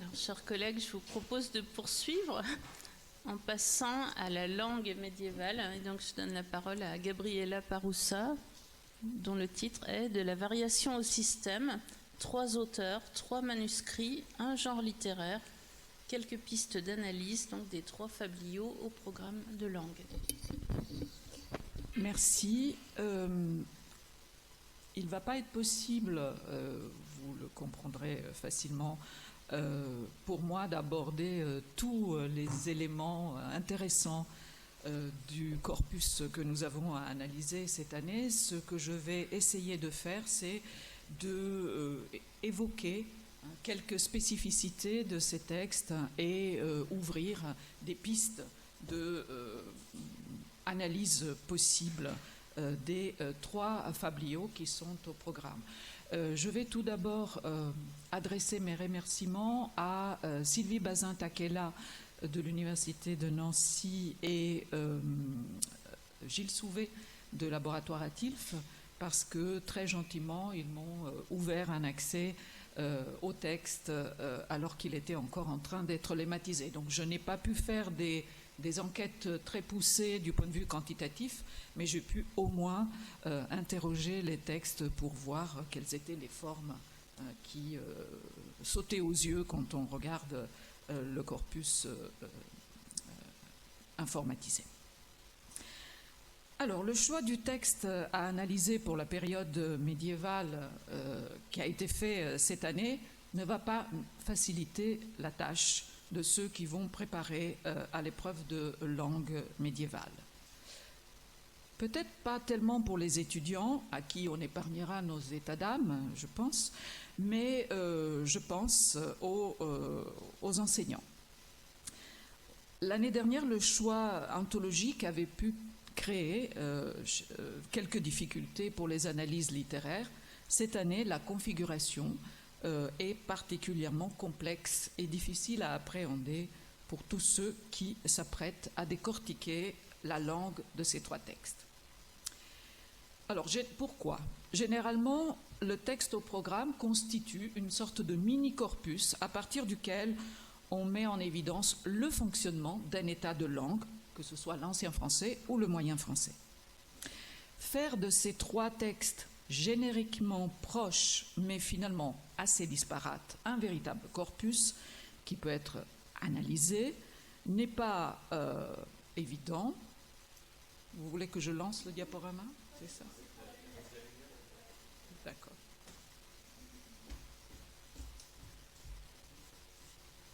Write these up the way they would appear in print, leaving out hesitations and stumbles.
Alors, chers collègues, je vous propose de poursuivre en passant à la langue médiévale. Et donc, je donne la parole à Gabriela Paroussa, dont le titre est « De la variation au système, 3 auteurs, 3 manuscrits, un genre littéraire, quelques pistes d'analyse, donc des 3 fabliaux au programme de langue ». Merci. Il ne va pas être possible, vous le comprendrez facilement, pour moi d'aborder tous les éléments intéressants du corpus que nous avons à analyser cette année. Ce que je vais essayer de faire, c'est d'évoquer quelques spécificités de ces textes et ouvrir des pistes d'analyse possible des 3 fabliaux qui sont au programme. Je vais tout d'abord adresser mes remerciements à Sylvie Bazin-Takela de l'Université de Nancy et Gilles Souvet de Laboratoire à Tilf, parce que très gentiment, ils m'ont ouvert un accès au texte alors qu'il était encore en train d'être lemmatisé. Donc je n'ai pas pu faire des enquêtes très poussées du point de vue quantitatif, mais j'ai pu au moins interroger les textes pour voir quelles étaient les formes qui sautaient aux yeux quand on regarde le corpus informatisé. Alors, le choix du texte à analyser pour la période médiévale qui a été fait cette année ne va pas faciliter la tâche de ceux qui vont préparer à l'épreuve de langue médiévale. Peut-être pas tellement pour les étudiants, à qui on épargnera nos états d'âme, je pense, mais je pense aux enseignants. L'année dernière, le choix anthologique avait pu créer quelques difficultés pour les analyses littéraires. Cette année, la configuration est particulièrement complexe et difficile à appréhender pour tous ceux qui s'apprêtent à décortiquer la langue de ces 3 textes. Alors, pourquoi ? Généralement, le texte au programme constitue une sorte de mini-corpus à partir duquel on met en évidence le fonctionnement d'un état de langue, que ce soit l'ancien français ou le moyen français. Faire de ces 3 textes génériquement proches, mais finalement assez disparates, un véritable corpus qui peut être analysé, n'est pas évident. Vous voulez que je lance le diaporama ? C'est ça ? D'accord.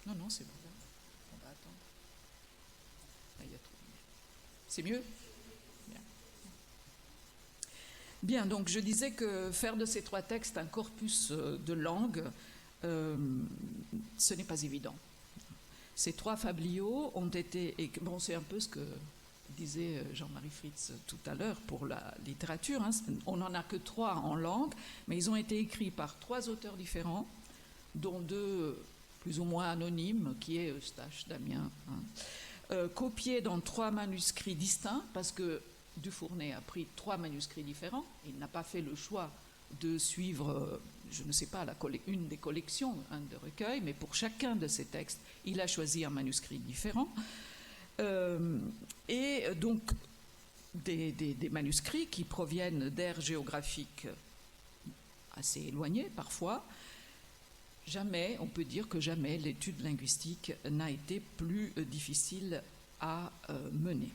Non, c'est bon. On va attendre. Là, il y a trop de lumière. C'est mieux ? Bien, donc je disais que faire de ces 3 textes un corpus de langue, ce n'est pas évident. Ces 3 fabliaux ont été... Bon, c'est un peu ce que disait Jean-Marie Fritz tout à l'heure pour la littérature. On n'en a que 3 en langue, mais ils ont été écrits par 3 auteurs différents, dont 2 plus ou moins anonymes, qui est Eustache, Damien, copiés dans 3 manuscrits distincts, parce que Dufournet a pris 3 manuscrits différents. Il n'a pas fait le choix de suivre, je ne sais pas, une des collections de recueils, mais pour chacun de ces textes, il a choisi un manuscrit différent. Et donc, des manuscrits qui proviennent d'aires géographiques assez éloignées parfois. On peut dire que jamais l'étude linguistique n'a été plus difficile à mener.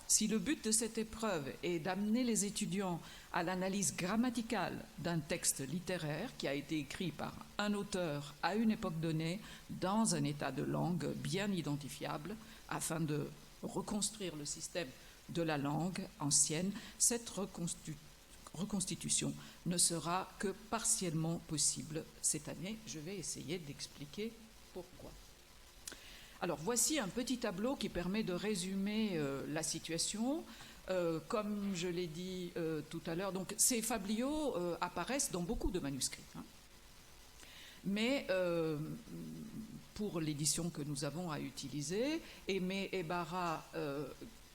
Si le but de cette épreuve est d'amener les étudiants à l'analyse grammaticale d'un texte littéraire qui a été écrit par un auteur à une époque donnée dans un état de langue bien identifiable afin de reconstruire le système de la langue ancienne, cette reconstitution ne sera que partiellement possible cette année. Je vais essayer d'expliquer pourquoi. Alors, voici un petit tableau qui permet de résumer la situation. Comme je l'ai dit tout à l'heure, donc ces fabliaux apparaissent dans beaucoup de manuscrits. Mais pour l'édition que nous avons à utiliser, Aimé Ebara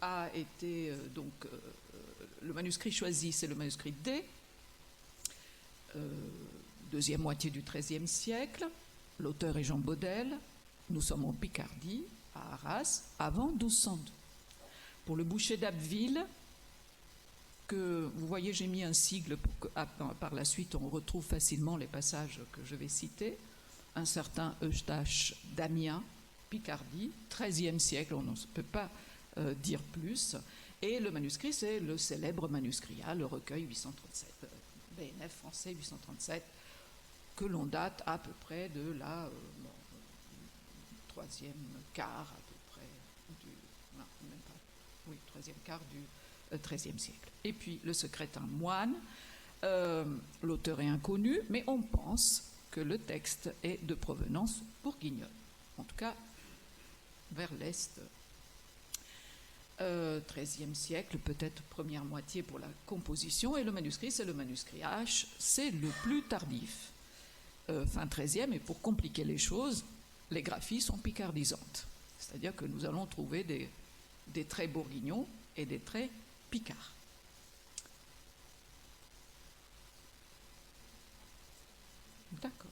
a été le manuscrit choisi, c'est le manuscrit D, deuxième moitié du XIIIe siècle. L'auteur est Jean Baudel. nous sommes en Picardie, à Arras, avant 1202. Pour le boucher d'Abbeville, que vous voyez, j'ai mis un sigle pour que par la suite on retrouve facilement les passages que je vais citer. Un certain Eustache d'Amiens, Picardie, XIIIe siècle, on ne peut pas dire plus. Et le manuscrit, c'est le célèbre manuscrit A, le recueil 837, BNF français 837, que l'on date à peu près de la troisième quart, à peu près, non, même pas, oui, troisième quart du XIIIe siècle. Et puis le secrétin moine, l'auteur est inconnu, mais on pense que le texte est de provenance bourguignonne, en tout cas vers l'est. XIIIe siècle, peut-être première moitié pour la composition, et le manuscrit, c'est le manuscrit H, c'est le plus tardif, fin XIIIe, et pour compliquer les choses, les graphies sont picardisantes, c'est-à-dire que nous allons trouver des traits bourguignons et des traits picards. D'accord.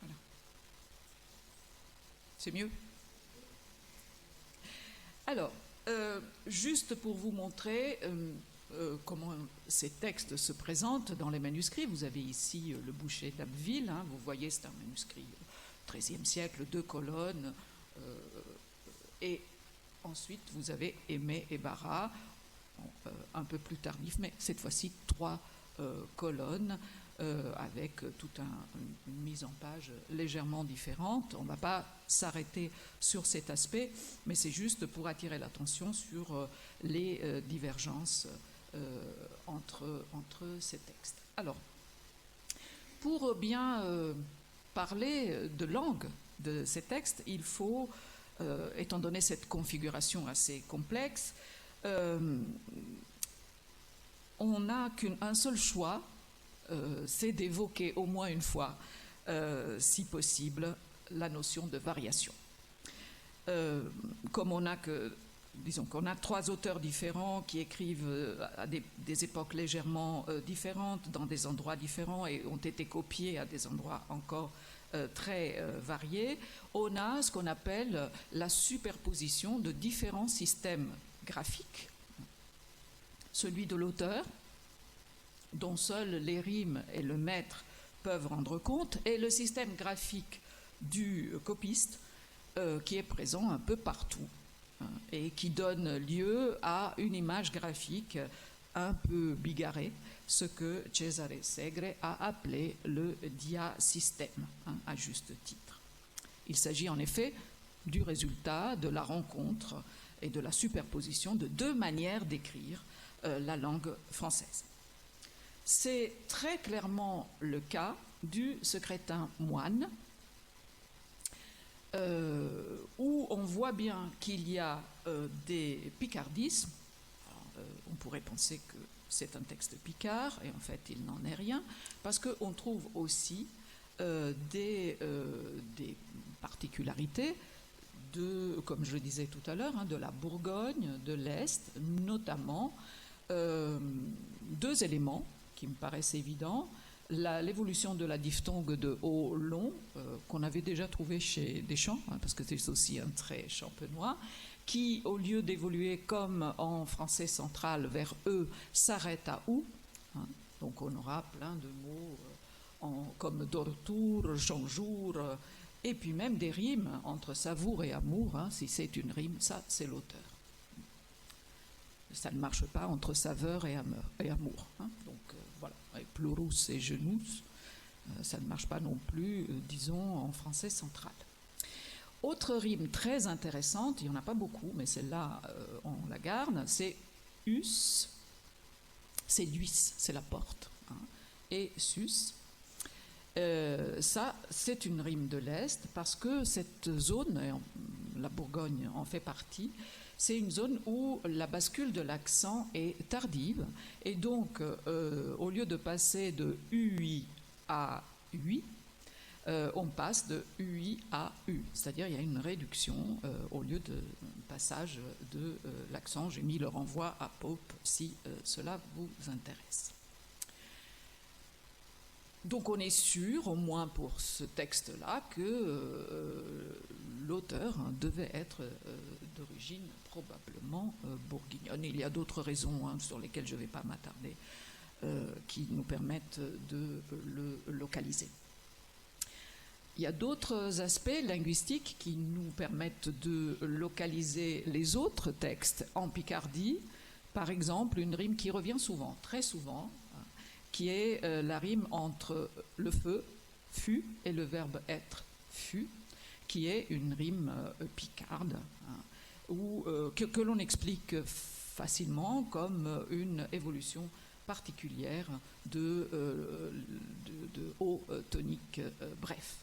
Voilà. C'est mieux? Alors, juste pour vous montrer comment ces textes se présentent dans les manuscrits, vous avez ici le boucher d'Abbeville, hein, vous voyez, c'est un manuscrit XIIIe siècle, 2 colonnes, et ensuite vous avez Aimé et Barras, un peu plus tardif, mais cette fois-ci 3 colonnes, avec toute une mise en page légèrement différente. On ne va pas s'arrêter sur cet aspect, mais c'est juste pour attirer l'attention sur les divergences entre ces textes. Alors, pour bien parler de langue de ces textes, il faut, étant donné cette configuration assez complexe, on n'a qu'un seul choix, c'est d'évoquer au moins une fois, si possible, la notion de variation. Comme on a disons qu'on a 3 auteurs différents qui écrivent à des époques légèrement différentes, dans des endroits différents, et ont été copiés à des endroits encore très variés, on a ce qu'on appelle la superposition de différents systèmes graphiques. Celui de l'auteur, dont seuls les rimes et le maître peuvent rendre compte, et le système graphique du copiste, qui est présent un peu partout, hein, et qui donne lieu à une image graphique un peu bigarrée, ce que Cesare Segre a appelé le diasystème, hein, à juste titre. Il s'agit en effet du résultat de la rencontre et de la superposition de 2 manières d'écrire la langue française. C'est très clairement le cas du secrétin moine, où on voit bien qu'il y a des picardismes. Alors, on pourrait penser que c'est un texte picard, et en fait il n'en est rien, parce qu'on trouve aussi des particularités comme je le disais tout à l'heure, hein, de la Bourgogne, de l'Est, notamment 2 éléments qui me paraissent évidents. L'évolution de la diphtongue de haut-long, qu'on avait déjà trouvé chez Deschamps, hein, parce que c'est aussi un trait champenois, qui, au lieu d'évoluer comme en français central vers E, s'arrête à OU. Hein, donc on aura plein de mots comme dortour, jonjour, et puis même des rimes entre savour et amour. Hein, si c'est une rime, ça c'est l'auteur. Ça ne marche pas entre saveur et amour. Hein, donc voilà, avec plurus et genus, ça ne marche pas non plus, disons, en français central. Autre rime très intéressante, il n'y en a pas beaucoup, mais celle-là, on la garde, c'est us, c'est l'uis, c'est la porte, hein, et sus. Ça, c'est une rime de l'Est, parce que cette zone, la Bourgogne en fait partie, c'est une zone où la bascule de l'accent est tardive, et donc, au lieu de passer de UI à UI, on passe de UI à U, c'est-à-dire il y a une réduction au lieu de passage de l'accent. J'ai mis le renvoi à Pope si cela vous intéresse. Donc on est sûr, au moins pour ce texte-là, que l'auteur devait être d'origine probablement bourguignonne. Il y a d'autres raisons sur lesquelles je ne vais pas m'attarder qui nous permettent de le localiser. Il y a d'autres aspects linguistiques qui nous permettent de localiser les autres textes en Picardie. Par exemple, une rime qui revient souvent, très souvent, qui est la rime entre le feu, fut, et le verbe être, fut, qui est une rime picarde, que l'on explique facilement comme une évolution particulière de haut tonique bref,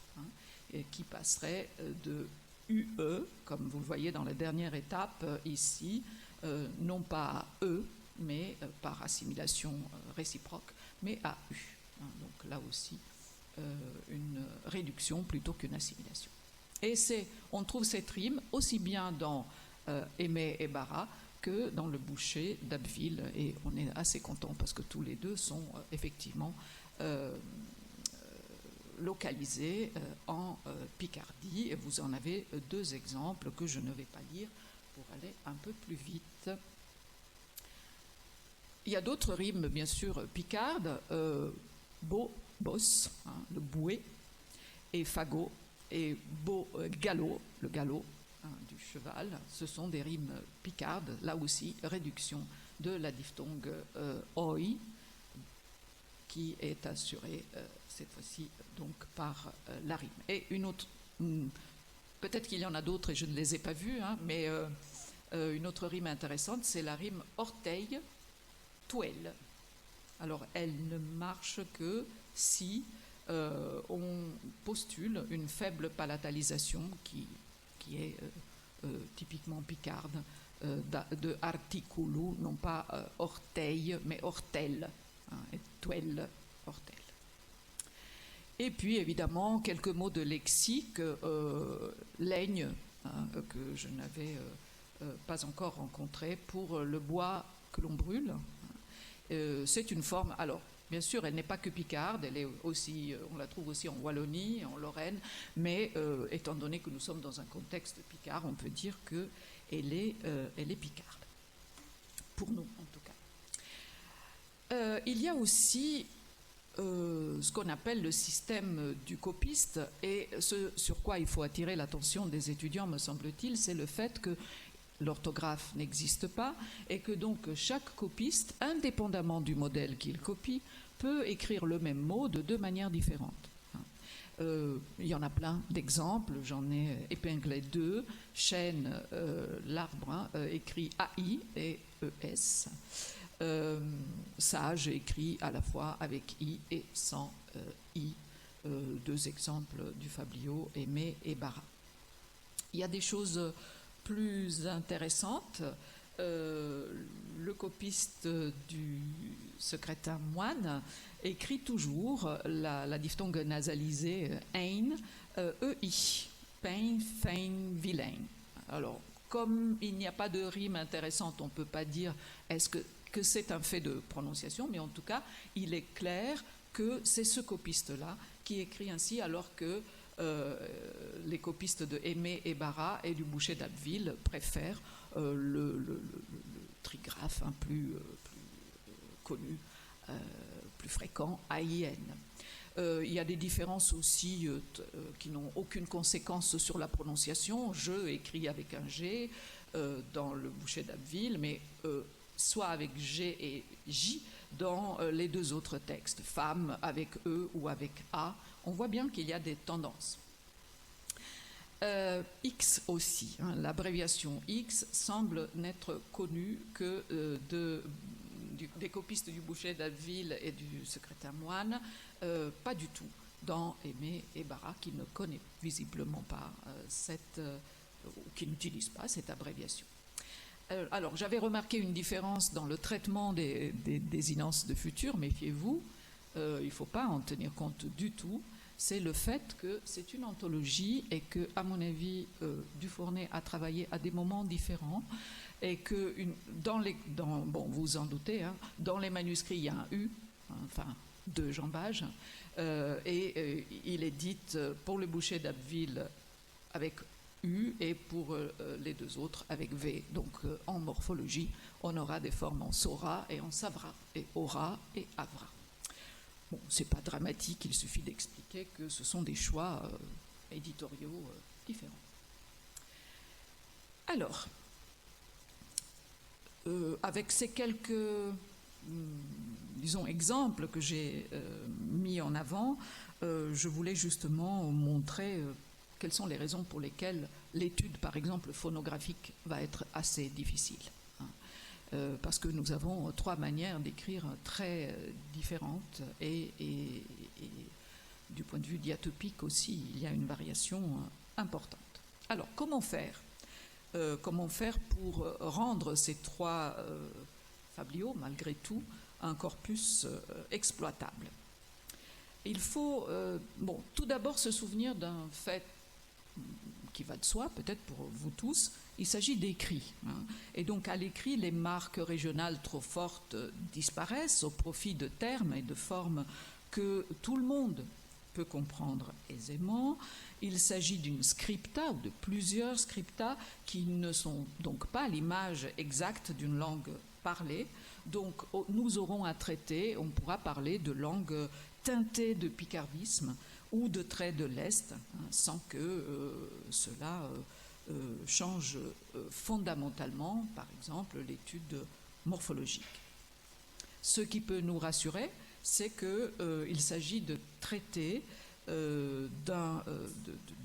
qui passerait de UE, comme vous le voyez dans la dernière étape ici, non pas à E, mais par assimilation réciproque, mais à U. Donc là aussi, une réduction plutôt qu'une assimilation. Et on trouve cette rime aussi bien dans Aimé et Bara que dans le boucher d'Abbeville, et on est assez content parce que tous les deux sont effectivement localisés en Picardie, et vous en avez deux exemples que je ne vais pas lire pour aller un peu plus vite. Il y a d'autres rimes, bien sûr, picardes, beau, bosse, le bouet, et fagot, et beau, galop, le galop du cheval. Ce sont des rimes picardes, là aussi, réduction de la diphtongue oi, qui est assurée cette fois-ci donc par la rime. Et une autre, peut-être qu'il y en a d'autres et je ne les ai pas vues, mais une autre rime intéressante, c'est la rime orteil, toile. Alors, elle ne marche que si on postule une faible palatalisation qui est typiquement picarde, de articulu, non pas orteil, mais ortel, et toile, ortel. Et puis, évidemment, quelques mots de lexique, laigne, que je n'avais pas encore rencontré, pour le bois que l'on brûle. C'est une forme, alors bien sûr elle n'est pas que picarde, elle est aussi, on la trouve aussi en Wallonie, en Lorraine, mais étant donné que nous sommes dans un contexte picard, on peut dire qu'elle est picarde, pour nous en tout cas. Il y a aussi ce qu'on appelle le système du copiste, et ce sur quoi il faut attirer l'attention des étudiants, me semble-t-il, c'est le fait que l'orthographe n'existe pas et que donc chaque copiste, indépendamment du modèle qu'il copie, peut écrire le même mot de deux manières différentes. Il y en a plein d'exemples, j'en ai épinglé deux. Chêne, l'arbre, écrit AI et ES. Sage écrit à la fois avec I et sans I. Deux exemples du fabliau, Aimé et Bara. Il y a des choses plus intéressante, le copiste du secrétaire moine écrit toujours la diphtongue nasalisée ein, ei, pein, fein, vilain. Alors, comme il n'y a pas de rime intéressante, on ne peut pas dire est-ce que c'est un fait de prononciation, mais en tout cas, il est clair que c'est ce copiste-là qui écrit ainsi, alors que les copistes de Aimé et Bara et du boucher d'Abbeville préfèrent le trigraphe plus connu, plus fréquent, AIN. Il y a des différences aussi qui n'ont aucune conséquence sur la prononciation. Je écrit avec un G dans le boucher d'Abbeville, mais soit avec G et J dans les deux autres textes, femme avec E ou avec A. On voit bien qu'il y a des tendances. X aussi, l'abréviation X semble n'être connue que des copistes du boucher d'Abbeville et du secrétaire moine, pas du tout dans Aimé et Bara, qui ne connaît visiblement pas qui n'utilise pas cette abréviation. Alors, j'avais remarqué une différence dans le traitement des désinences de futur, méfiez-vous, il ne faut pas en tenir compte du tout. c'est le fait que c'est une anthologie et que, à mon avis, Dufournet a travaillé à des moments différents et que bon, vous en doutez, hein, dans les manuscrits il y a un U, enfin de jambage, il est dit pour le boucher d'Abbeville avec U et pour les deux autres avec V. Donc en morphologie, on aura des formes en Sora et en Savra, et Aura et Avra. Bon, c'est pas dramatique, il suffit d'expliquer que ce sont des choix éditoriaux différents. Alors, avec ces quelques, disons, exemples que j'ai mis en avant, je voulais justement montrer quelles sont les raisons pour lesquelles l'étude, par exemple, phonographique va être assez difficile. Parce que nous avons trois manières d'écrire très différentes et du point de vue diatopique aussi, il y a une variation importante. Alors, comment faire pour rendre ces trois fabliaux, malgré tout, un corpus exploitable? Il faut, tout d'abord se souvenir d'un fait qui va de soi, peut-être pour vous tous. Il s'agit d'écrits. Et donc, à l'écrit, les marques régionales trop fortes disparaissent au profit de termes et de formes que tout le monde peut comprendre aisément. Il s'agit d'une scripta ou de plusieurs scripta qui ne sont donc pas l'image exacte d'une langue parlée. Donc, nous aurons à traiter, on pourra parler de langue teintée de picardisme ou de traits de l'Est, sans que cela change fondamentalement, par exemple, l'étude morphologique. Ce qui peut nous rassurer, c'est qu'il s'agit de traiter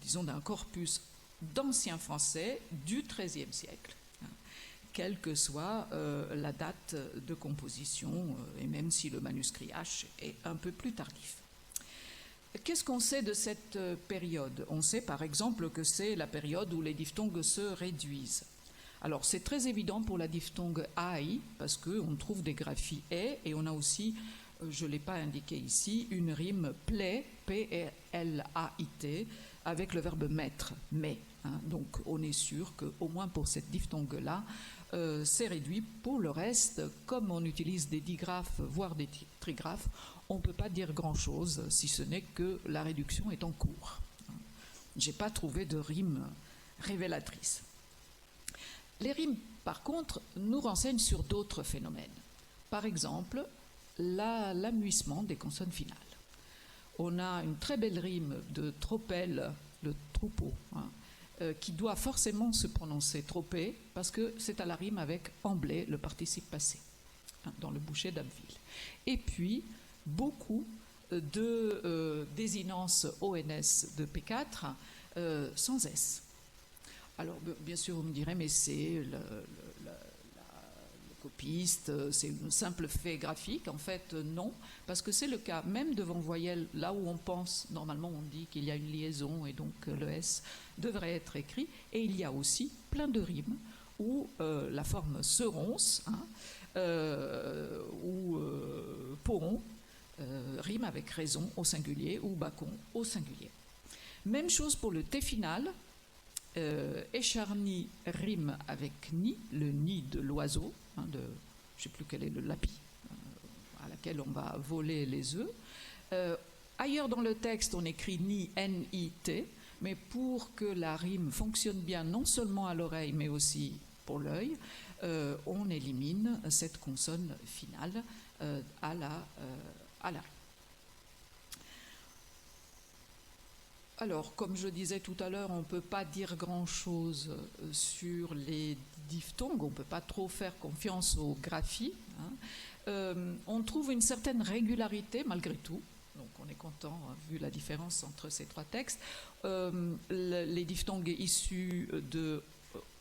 disons d'un corpus d'ancien français du XIIIe siècle, quelle que soit la date de composition, et même si le manuscrit H est un peu plus tardif. Qu'est-ce qu'on sait de cette période? On sait par exemple que c'est la période où les diphtongues se réduisent. Alors c'est très évident pour la diphtongue AI, parce qu'on trouve des graphies et on a aussi, je ne l'ai pas indiqué ici, une rime play, P-L-A-I-T, avec le verbe mettre, mais. Donc on est sûr qu'au moins pour cette diphtongue-là, c'est réduit. Pour le reste, comme on utilise des digraphes, voire des trigraphes, on ne peut pas dire grand-chose, si ce n'est que la réduction est en cours. Je n'ai pas trouvé de rime révélatrice. Les rimes, par contre, nous renseignent sur d'autres phénomènes. Par exemple, l'amuissement des consonnes finales. On a une très belle rime de tropel, le troupeau, qui doit forcément se prononcer tropé, parce que c'est à la rime avec emblée, le participe passé, dans le boucher d'Abbeville. Et puis, beaucoup de désinences ONS de P4 sans S. Alors, bien sûr, vous me direz, mais c'est le copiste, c'est un simple fait graphique. En fait, non, parce que c'est le cas, même devant voyelle, là où on pense, normalement on dit qu'il y a une liaison et donc le S devrait être écrit, et il y a aussi plein de rimes où la forme seronce ou poron rime avec raison au singulier ou bacon au singulier. Même chose pour le T final. Écharni rime avec ni, le nid de l'oiseau, je ne sais plus quel est le lapis à laquelle on va voler les œufs. Ailleurs dans le texte, on écrit ni, N-I-T, mais pour que la rime fonctionne bien, non seulement à l'oreille, mais aussi pour l'œil, on élimine cette consonne finale à la rime. Alors, comme je disais tout à l'heure, on ne peut pas dire grand-chose sur les diphtongues, on ne peut pas trop faire confiance aux graphies. On trouve une certaine régularité malgré tout, donc on est content vu la différence entre ces trois textes. Les diphtongues issus de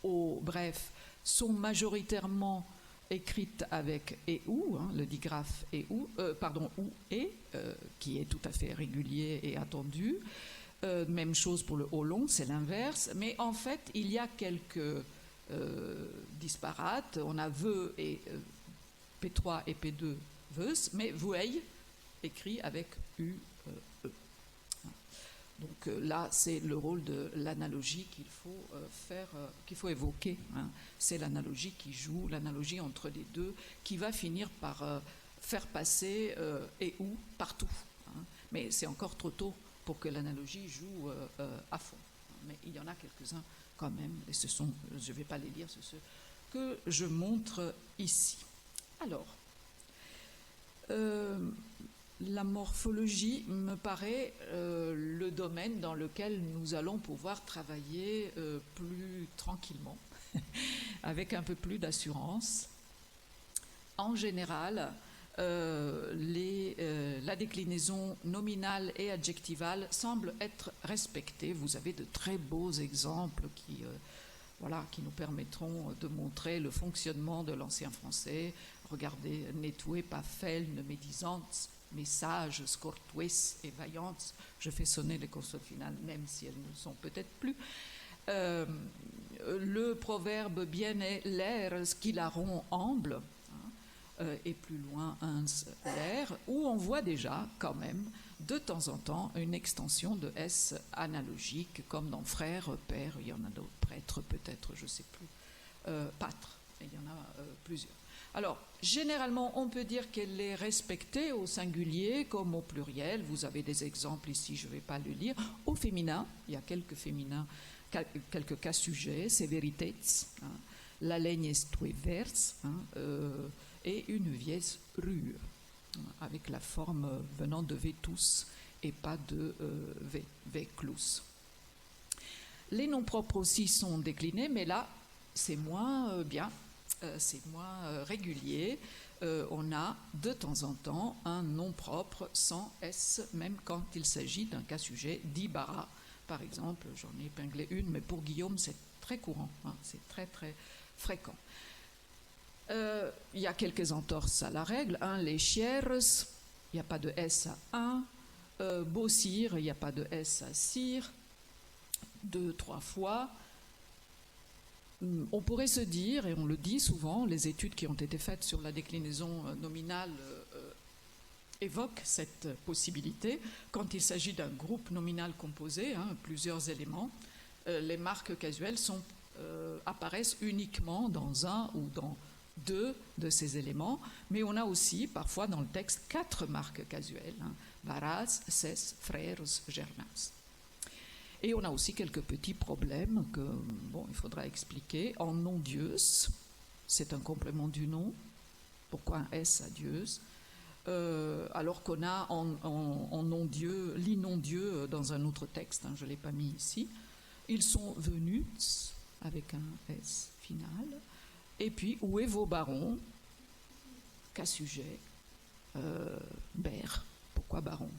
O bref sont majoritairement écrites avec et ou, le digraphe et ou, ou et, qui est tout à fait régulier et attendu. Même chose pour le haut long, c'est l'inverse, mais en fait, il y a quelques disparates. On a veu et P3 et P2 veus, mais veuille écrit avec U, E. Donc là, c'est le rôle de l'analogie qu'il faut évoquer. Hein. C'est l'analogie qui joue, l'analogie entre les deux, qui va finir par faire passer et ou partout. Hein. Mais c'est encore trop tôt pour que l'analogie joue à fond. Mais il y en a quelques-uns quand même, et je ne vais pas les lire, c'est ceux que je montre ici. Alors, la morphologie me paraît le domaine dans lequel nous allons pouvoir travailler plus tranquillement, avec un peu plus d'assurance. En général, la déclinaison nominale et adjectivale semble être respectée. Vous avez de très beaux exemples qui nous permettront de montrer le fonctionnement de l'ancien français. Regardez, netue, pafel, ne médisante, message, scortues et vaillante. Je fais sonner les consonnes finales, même si elles ne sont peut-être plus. Le proverbe bien est l'air, ce qui la rend amble, et plus loin un l'air, où on voit déjà quand même de temps en temps une extension de S analogique, comme dans frère, père, il y en a d'autres, prêtre peut-être, je ne sais plus, pâtre, il y en a plusieurs. Alors, généralement, on peut dire qu'elle est respectée au singulier comme au pluriel. Vous avez des exemples ici, je ne vais pas le lire. Au féminin, il y a quelques féminins, quelques cas sujets, severités, hein, la legne est vers, hein, et une vieille rue, avec la forme venant de vetus et pas de veclus. Les noms propres aussi sont déclinés, mais là, c'est moins bien. C'est moins régulier. On a de temps en temps un nom propre sans S, même quand il s'agit d'un cas sujet, d'Ibarra, par exemple. J'en ai épinglé une, mais pour Guillaume, c'est très courant, hein, c'est très très fréquent. Il y a quelques entorses à la règle. Les chieres, il n'y a pas de S à un. Beaucire, il n'y a pas de S à cire. 2, 3 fois. On pourrait se dire, et on le dit souvent, les études qui ont été faites sur la déclinaison nominale évoquent cette possibilité. Quand il s'agit d'un groupe nominal composé, hein, plusieurs éléments, les marques casuelles apparaissent uniquement dans un ou dans 2 de ces éléments, mais on a aussi parfois dans le texte 4 marques casuelles, hein, varas, ses, frères, germans. Et on a aussi quelques petits problèmes que, il faudra expliquer. En non-dieus, c'est un complément du nom. Pourquoi un S à dieus alors qu'on a en non-dieu, l'innon-dieu dans un autre texte, hein, je ne l'ai pas mis ici. Ils sont venus, avec un S final. Et puis, où est vos barons? Cas sujet, ber. Pourquoi baron?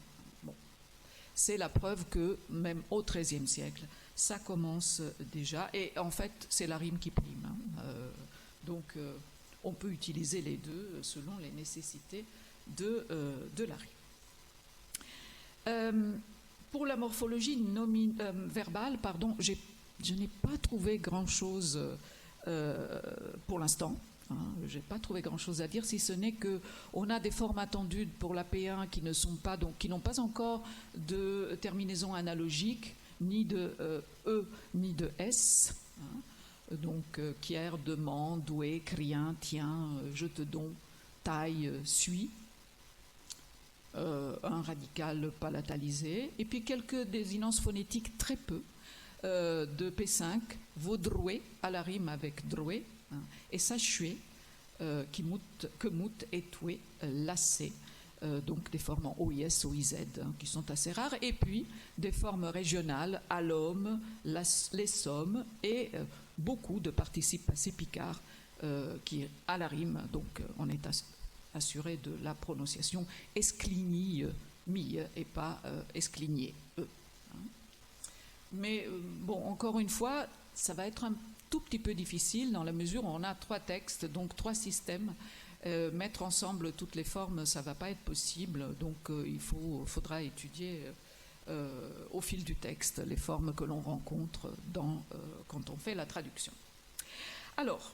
C'est la preuve que, même au XIIIe siècle, ça commence déjà. Et en fait, c'est la rime qui prime. Hein. Donc, on peut utiliser les deux selon les nécessités de la rime. Pour la morphologie verbale, je n'ai pas trouvé grand-chose pour l'instant. Je n'ai pas trouvé grand-chose à dire, si ce n'est qu'on a des formes attendues pour la P1 qui n'ont pas encore de terminaison analogique, ni de E, ni de S. Donc, quière, demande, doué, crien, tiens, je te donne, taille, suis. Un radical palatalisé. Et puis quelques désinences phonétiques très peu. De P5, vaudroué, à la rime avec droué. Et sachué, que mout et toué, lassé, donc des formes en OIS, OIZ, qui sont assez rares, et puis des formes régionales, à l'homme, les sommes, et beaucoup de participes passés picards qui, à la rime, donc on est assuré de la prononciation escligny, mille, et pas escligné, e. Mais encore une fois, ça va être un tout petit peu difficile dans la mesure où on a 3 textes, donc 3 systèmes. Mettre ensemble toutes les formes, ça ne va pas être possible, donc il faudra étudier au fil du texte les formes que l'on rencontre quand on fait la traduction. Alors,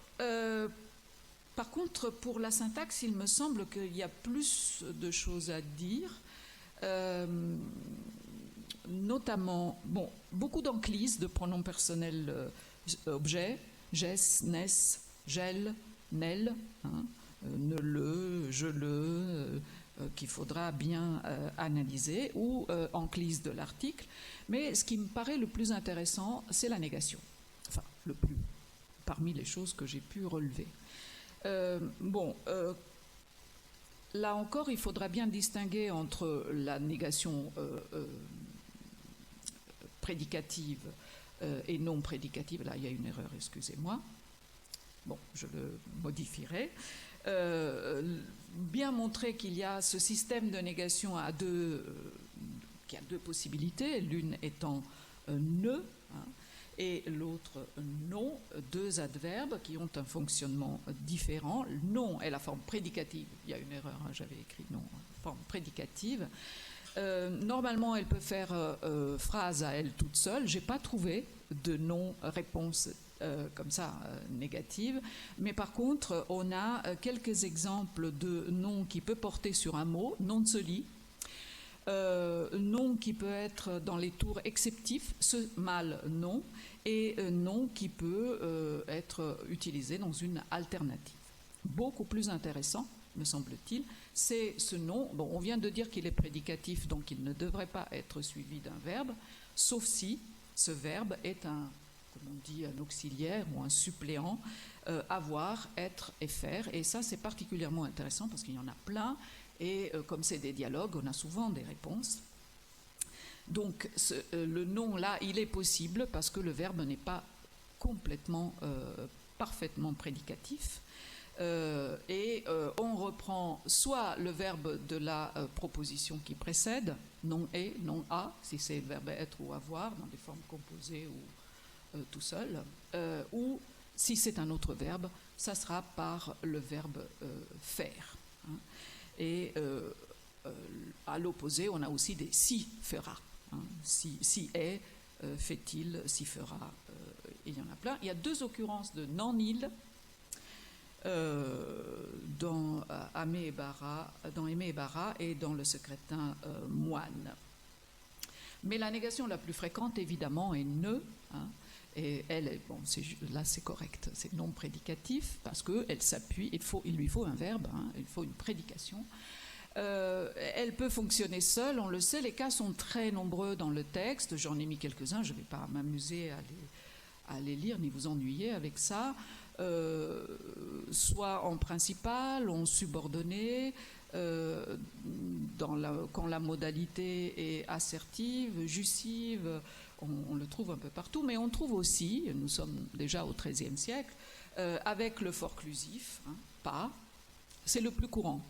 par contre, pour la syntaxe, il me semble qu'il y a plus de choses à dire. notamment beaucoup d'enclises de pronoms personnels objets, jes, nes, gel, nel, ne le, je le, qu'il faudra bien analyser, ou enclise de l'article. Mais ce qui me paraît le plus intéressant, c'est la négation. Enfin, le plus, parmi les choses que j'ai pu relever. Là encore, il faudra bien distinguer entre la négation prédicative et non prédicative. Là, il y a une erreur, excusez-moi. Bon, je le modifierai. Bien montrer qu'il y a ce système de négation qui a deux possibilités, l'une étant ne, et l'autre non, deux adverbes qui ont un fonctionnement différent. Non est la forme prédicative, il y a une erreur, j'avais écrit non, forme prédicative. Normalement, elle peut faire phrase à elle toute seule. Je n'ai pas trouvé de non-réponse comme ça, négative. Mais par contre, on a quelques exemples de non qui peut porter sur un mot, non de ce lit. Non qui peut être dans les tours exceptifs, ce mal non, et non qui peut être utilisé dans une alternative. Beaucoup plus intéressant, me semble-t-il, c'est ce non. Bon, on vient de dire qu'il est prédicatif, donc il ne devrait pas être suivi d'un verbe, sauf si ce verbe est un, comme on dit, un auxiliaire ou un suppléant, avoir, être et faire. Et ça, c'est particulièrement intéressant parce qu'il y en a plein. Et comme c'est des dialogues, on a souvent des réponses. Donc le non là, il est possible parce que le verbe n'est pas complètement, parfaitement prédicatif. On reprend soit le verbe de la proposition qui précède, non est, non a, si c'est le verbe être ou avoir, dans des formes composées ou tout seul, ou si c'est un autre verbe, ça sera par le verbe faire. Et à l'opposé, on a aussi des si fera. Si est, fait-il, si fera, il y en a plein. Il y a deux occurrences de non-il dans Aimé et Bara et dans le secrétin moine. Mais la négation la plus fréquente, évidemment, est ne. Et elle, bon, là c'est correct, c'est non prédicatif parce qu'elle s'appuie, il lui faut un verbe, il faut une prédication. Elle peut fonctionner seule, on le sait, les cas sont très nombreux dans le texte, j'en ai mis quelques-uns, je ne vais pas m'amuser à les lire ni vous ennuyer avec ça. Soit en principal, en subordonné, quand la modalité est assertive, jussive, on le trouve un peu partout, mais on trouve aussi, nous sommes déjà au XIIIe siècle, avec le forclusif, pas, c'est le plus courant.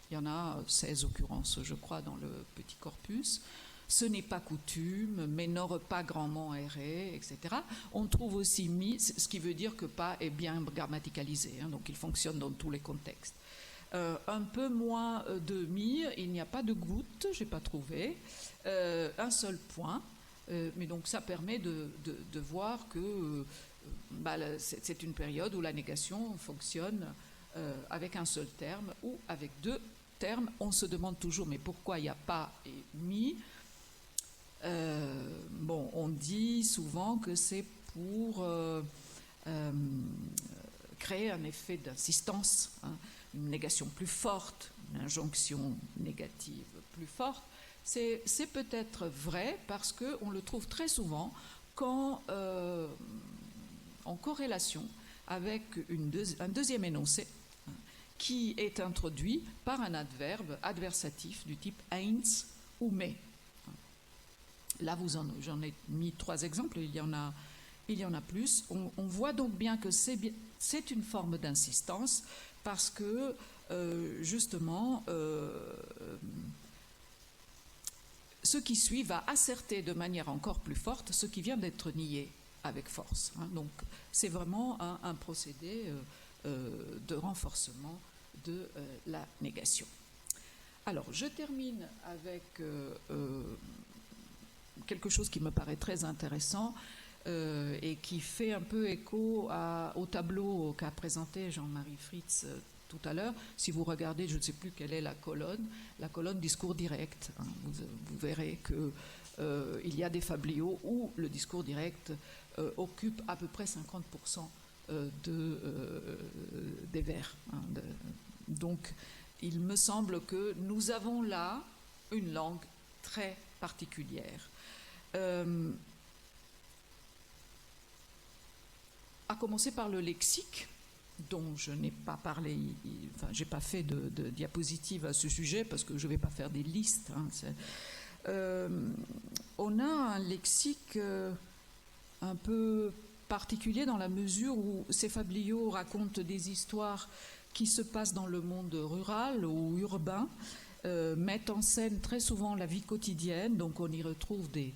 Il y en a 16 occurrences, je crois, dans le petit corpus. Ce n'est pas coutume, mais n'aure pas grandement erré, etc. On trouve aussi mi, ce qui veut dire que pas est bien grammaticalisé, donc il fonctionne dans tous les contextes. Un peu moins de mi, il n'y a pas de goutte, je n'ai pas trouvé, un seul point. Mais donc ça permet de voir que c'est une période où la négation fonctionne avec un seul terme ou avec deux termes. On se demande toujours mais pourquoi il n'y a pas et mi. On dit souvent que c'est pour créer un effet d'insistance, une négation plus forte, une injonction négative plus forte. C'est peut-être vrai parce qu'on le trouve très souvent en corrélation avec un deuxième énoncé qui est introduit par un adverbe adversatif du type eins ou mais. Là, j'en ai mis 3 exemples, il y en a plus. On voit donc bien que c'est une forme d'insistance parce que, justement, ce qui suit va asserter de manière encore plus forte ce qui vient d'être nié avec force. Donc, c'est vraiment un procédé de renforcement de la négation. Alors, je termine avec quelque chose qui me paraît très intéressant et qui fait un peu écho au tableau qu'a présenté Jean-Marie Fritz tout à l'heure. Si vous regardez, je ne sais plus quelle est la colonne discours direct, hein, vous verrez qu'il y a des fabliaux où le discours direct occupe à peu près 50% des vers. Hein, donc, il me semble que nous avons là une langue très particulière. À commencer par le lexique, dont je n'ai pas parlé, enfin, j'ai pas fait de diapositive à ce sujet parce que je ne vais pas faire des listes. Hein, on a un lexique un peu particulier dans la mesure où ces fabliaux racontent des histoires qui se passent dans le monde rural ou urbain, mettent en scène très souvent la vie quotidienne, donc on y retrouve des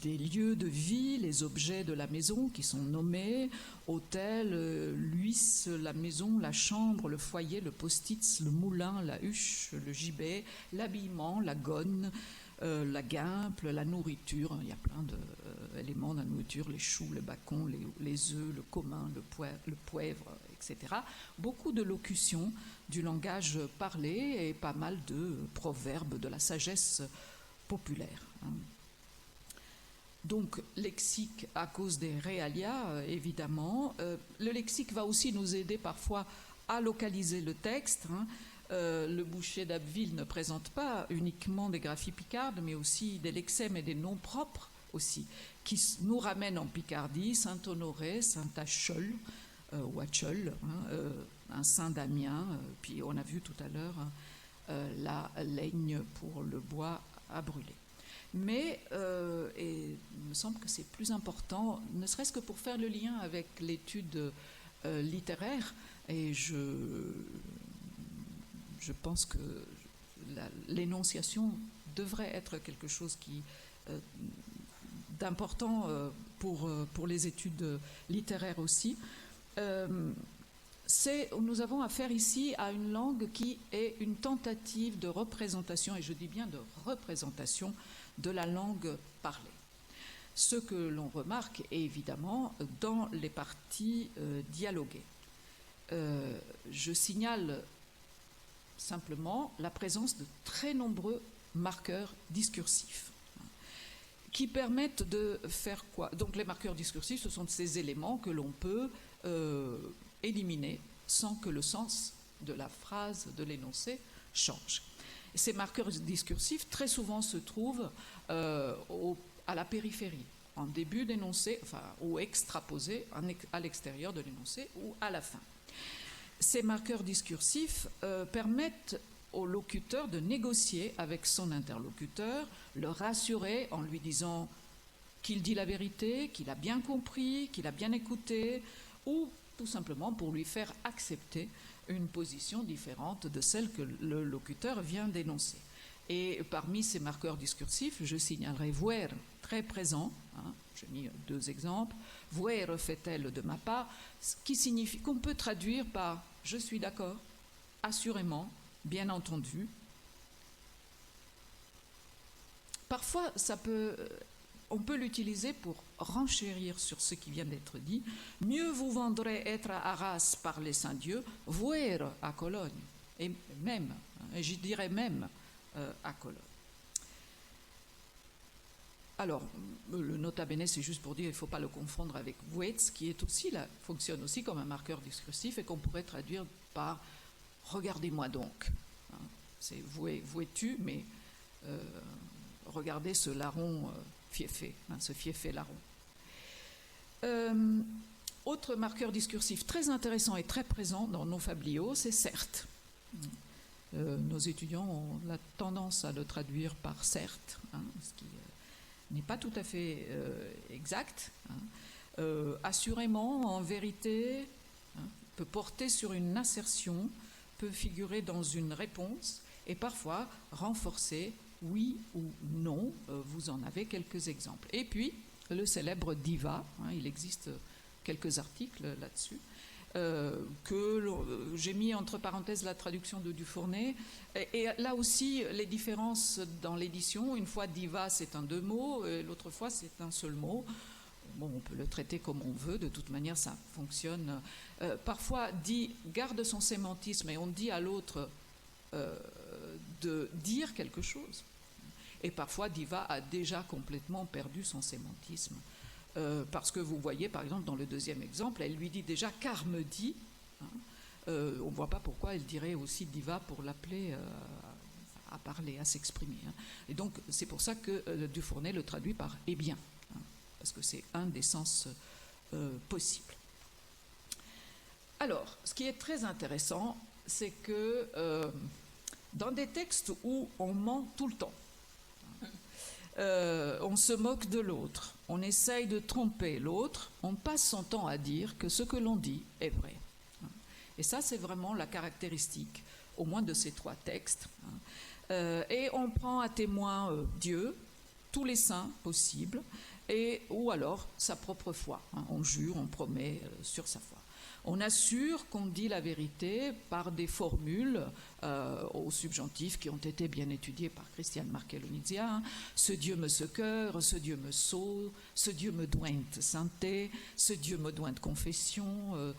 lieux de vie, les objets de la maison qui sont nommés, hôtel, l'huisse, la maison, la chambre, le foyer, le post-it, le moulin, la huche, le gibet, l'habillement, la gonne, la guimpe, la nourriture. Il y a plein d'éléments de la nourriture, les choux, le bacon, les œufs, le commun, le poivre, etc. Beaucoup de locutions du langage parlé et pas mal de proverbes de la sagesse populaire. Donc, lexique à cause des réalia, évidemment. Le lexique va aussi nous aider parfois à localiser le texte. Hein. Le boucher d'Abbeville ne présente pas uniquement des graphies picardes, mais aussi des lexèmes et des noms propres aussi, qui nous ramènent en Picardie, Saint-Honoré, Saint-Acheul, ou Acheul, hein, un Saint-Damien, puis on a vu tout à l'heure la leigne pour le bois à brûler. Mais et il me semble que c'est plus important, ne serait-ce que pour faire le lien avec l'étude littéraire, et je pense que l'énonciation devrait être quelque chose d'important pour les études littéraires aussi. Nous avons affaire ici à une langue qui est une tentative de représentation, et je dis bien de représentation, de la langue parlée. Ce que l'on remarque est évidemment dans les parties dialoguées. Je signale simplement la présence de très nombreux marqueurs discursifs qui permettent de faire quoi? Donc les marqueurs discursifs, ce sont ces éléments que l'on peut éliminer sans que le sens de la phrase, de l'énoncé, change. Ces marqueurs discursifs, très souvent, se trouvent à la périphérie, en début d'énoncé, enfin, ou extraposés à l'extérieur de l'énoncé ou à la fin. Ces marqueurs discursifs permettent au locuteur de négocier avec son interlocuteur, le rassurer en lui disant qu'il dit la vérité, qu'il a bien compris, qu'il a bien écouté, ou tout simplement pour lui faire accepter une position différente de celle que le locuteur vient d'énoncer. Et parmi ces marqueurs discursifs, je signalerai voir, très présent, hein, j'ai mis 2 exemples, voir fait-elle de ma part, ce qui signifie qu'on peut traduire par je suis d'accord, assurément, bien entendu. Parfois, on peut l'utiliser pour renchérir sur ce qui vient d'être dit. Mieux vous vendrez être à Arras par les saints dieux, voir à Cologne, et même, et je dirais même à Cologne. Alors, le nota bene, c'est juste pour dire, il ne faut pas le confondre avec Vuetz, qui est aussi là, fonctionne aussi comme un marqueur discursif et qu'on pourrait traduire par regardez-moi donc. Hein, c'est voué-tu, mais regardez ce larron fiefé, hein, ce fiefé larron. Autre marqueur discursif très intéressant et très présent dans nos fabliaux, c'est certes. Nos étudiants ont la tendance à le traduire par certes, hein, ce qui n'est pas tout à fait exact. Hein. Assurément, en vérité, hein, peut porter sur une assertion, peut figurer dans une réponse et parfois renforcer oui ou non. Vous en avez quelques exemples. Et puis, le célèbre diva, hein, il existe quelques articles là-dessus, que j'ai mis entre parenthèses la traduction de Dufournet. Et là aussi, les différences dans l'édition, une fois diva c'est un 2 mots, l'autre fois c'est un seul mot. bon, on peut le traiter comme on veut, de toute manière ça fonctionne. Parfois dit garde son sémantisme et on dit à l'autre de dire quelque chose. Et parfois Diva a déjà complètement perdu son sémantisme. Parce que vous voyez par exemple dans le deuxième exemple, elle lui dit déjà car me dit, hein, on ne voit pas pourquoi elle dirait aussi Diva pour l'appeler à parler, à s'exprimer. Hein. Et donc c'est pour ça que Dufournet le traduit par eh bien, hein, parce que c'est un des sens possibles. Alors, ce qui est très intéressant, c'est que dans des textes où on ment tout le temps, on se moque de l'autre, on essaye de tromper l'autre, on passe son temps à dire que ce que l'on dit est vrai. Et ça, c'est vraiment la caractéristique, au moins de ces trois textes. Et on prend à témoin Dieu, tous les saints possibles, ou alors sa propre foi. On jure, on promet sur sa foi. On assure qu'on dit la vérité par des formules au subjonctif qui ont été bien étudiées par Christiane Markel-Onizia. Ce Dieu me secoeur, ce Dieu me sauve, ce Dieu me dointe santé, ce Dieu me dointe confession.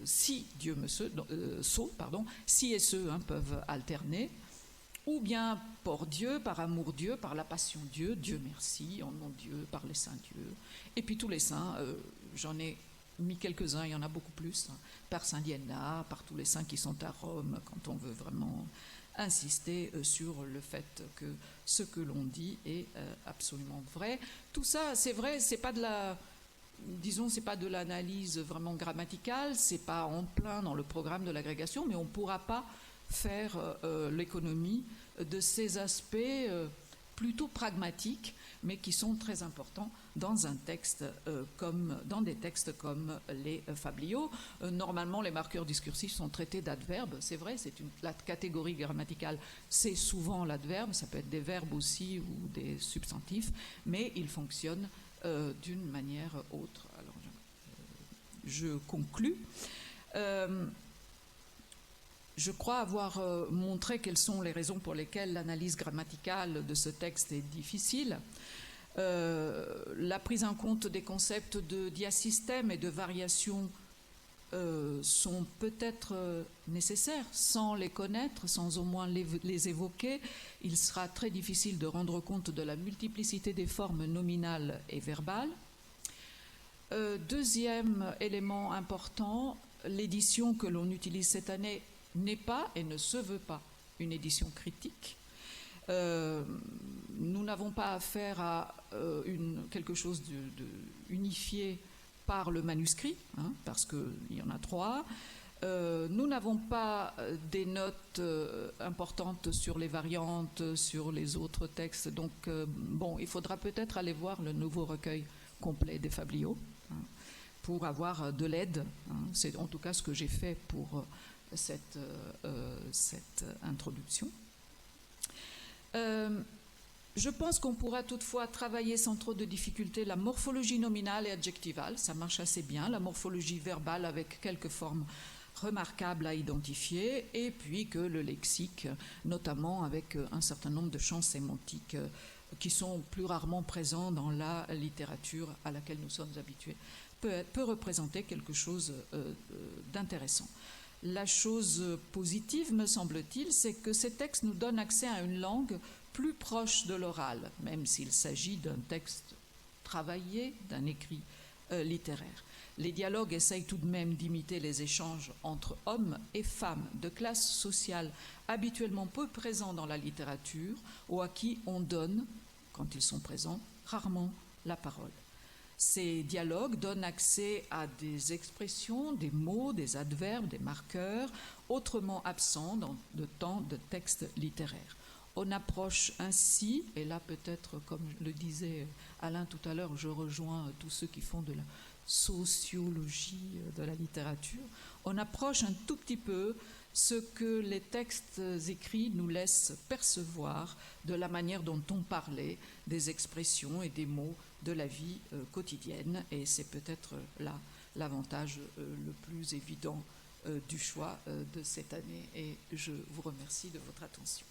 Si Dieu me sauve, si et ce peuvent alterner. Ou bien pour Dieu, par amour Dieu, par la passion Dieu, Dieu merci, en nom Dieu, par les saints Dieu. Et puis tous les saints, j'en ai mis quelques-uns, il y en a beaucoup plus, par Saint Liénard, par tous les saints qui sont à Rome, quand on veut vraiment insister sur le fait que ce que l'on dit est absolument vrai. Tout ça, c'est vrai, c'est pas de la... Disons, c'est pas de l'analyse vraiment grammaticale, c'est pas en plein dans le programme de l'agrégation, mais on ne pourra pas faire l'économie de ces aspects plutôt pragmatiques, mais qui sont très importants dans un texte dans des textes comme les fabliaux. Normalement, les marqueurs discursifs sont traités d'adverbes, c'est vrai, la catégorie grammaticale, c'est souvent l'adverbe, ça peut être des verbes aussi ou des substantifs, mais ils fonctionnent d'une manière autre. Alors, je conclus. Je crois avoir montré quelles sont les raisons pour lesquelles l'analyse grammaticale de ce texte est difficile. La prise en compte des concepts de diasystème et de variation sont peut-être nécessaires. Sans les connaître, sans au moins les évoquer, il sera très difficile de rendre compte de la multiplicité des formes nominales et verbales. Deuxième élément important, l'édition que l'on utilise cette année n'est pas et ne se veut pas une édition critique. Nous n'avons pas affaire à quelque chose de unifié par le manuscrit, parce qu'il y en a 3. Nous n'avons pas des notes importantes sur les variantes, sur les autres textes. Donc, il faudra peut-être aller voir le nouveau recueil complet des fabliaux pour avoir de l'aide. C'est en tout cas ce que j'ai fait pour cette introduction. Je pense qu'on pourra toutefois travailler sans trop de difficultés la morphologie nominale et adjectivale, ça marche assez bien, la morphologie verbale avec quelques formes remarquables à identifier, et puis que le lexique, notamment avec un certain nombre de champs sémantiques qui sont plus rarement présents dans la littérature à laquelle nous sommes habitués, peut représenter quelque chose d'intéressant. La chose positive, me semble-t-il, c'est que ces textes nous donnent accès à une langue plus proche de l'oral, même s'il s'agit d'un texte travaillé, d'un écrit littéraire. Les dialogues essayent tout de même d'imiter les échanges entre hommes et femmes de classes sociales habituellement peu présents dans la littérature ou à qui on donne, quand ils sont présents, rarement la parole. Ces dialogues donnent accès à des expressions, des mots, des adverbes, des marqueurs, autrement absents dans de tant de textes littéraires. On approche ainsi, et là peut-être, comme le disait Alain tout à l'heure, je rejoins tous ceux qui font de la sociologie de la littérature, on approche un tout petit peu ce que les textes écrits nous laissent percevoir de la manière dont on parlait des expressions et des mots de la vie quotidienne, et c'est peut-être là l'avantage le plus évident du choix de cette année, et je vous remercie de votre attention.